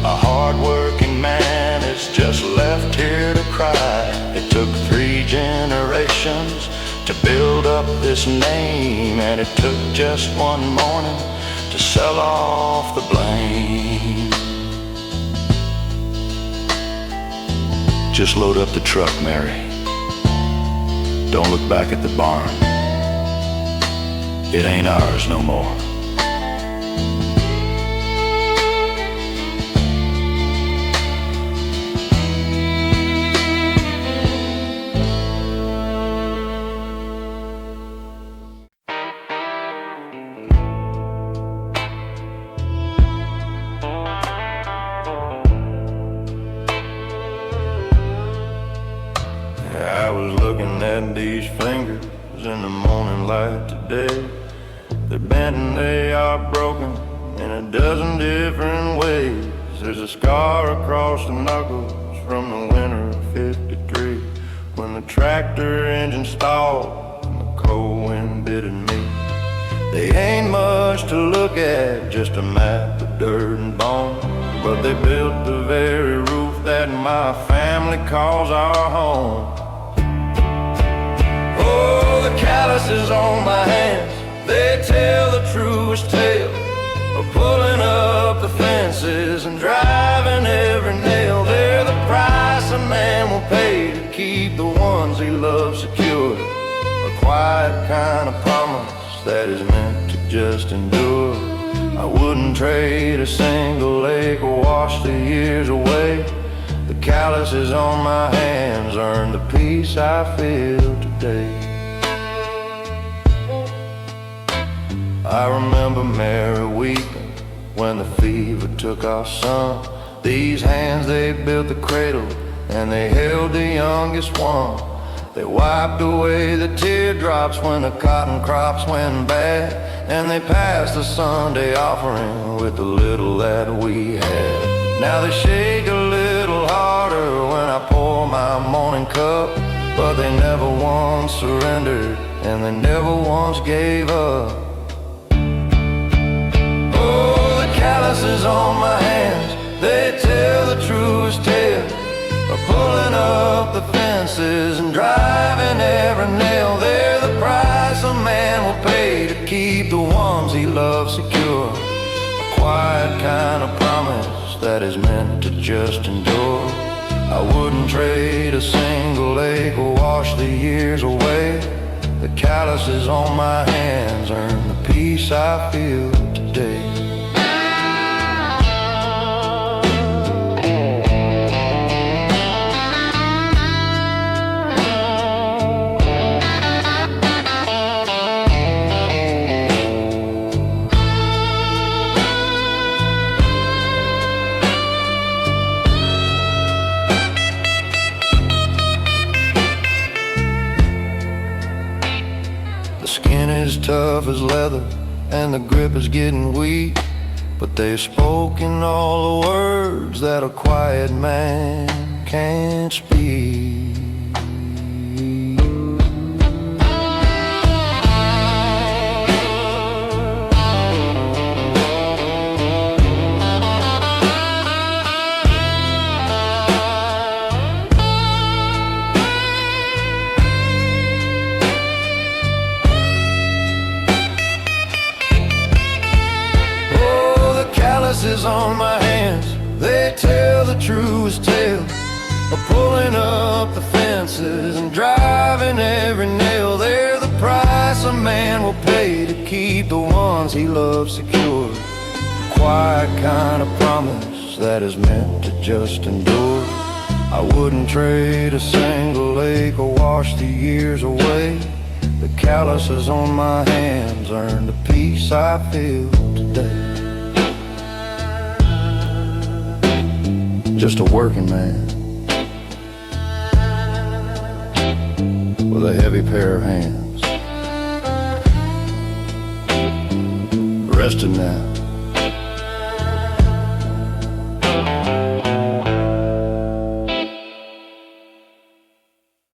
A hard-working man is just left here to cry. It took 3 generations to build up this name, and it took just one morning to sell off the blame. Just load up the truck, Mary. Don't look back at the barn. It ain't ours no more. I was looking at these fingers in the morning light today. They're bent and they are broken in a dozen different ways. There's a scar across the knuckles from the winter of '53, when the tractor engine stalled and the cold wind bit at me. They ain't much to look at, just a map of dirt and bone, but they built the very roof that my family calls our home. Oh, the calluses on my hands, they tell the truest tale of pulling up the fences and driving every nail. They're the price a man will pay to keep the ones he loves secure. A quiet kind of promise that is meant to just endure. I wouldn't trade a single acre wash the years away. The calluses on my hands earn the peace I feel today. I remember Mary weeping when the fever took our son. These hands, they built the cradle and they held the youngest one. They wiped away the teardrops when the cotton crops went bad, and they passed the Sunday offering with the little that we had. Now they shake a little harder when I pour my morning cup, but they never once surrendered and they never once gave up. Oh, the calluses on my hands, they tell the truest tale of pulling up the fences and driving every nail. They're the price a man will pay to keep the ones he loves secure. A quiet kind of promise that is meant to just endure. I wouldn't trade a single acre wash the years away. The calluses on my hands earn the peace I feel today. tough as leather and the grip is getting weak, but they've spoken all the words that a quiet man can't speak. Calluses on my hands, they tell the truest tale of pulling up the fences and driving every nail. They're the price a man will pay to keep the ones he loves secure. Quiet kind of promise that is meant to just endure. I wouldn't trade a single ache or wash the years away. The calluses on my hands earn the peace I feel today. Just a working man with a heavy pair of hands, rested now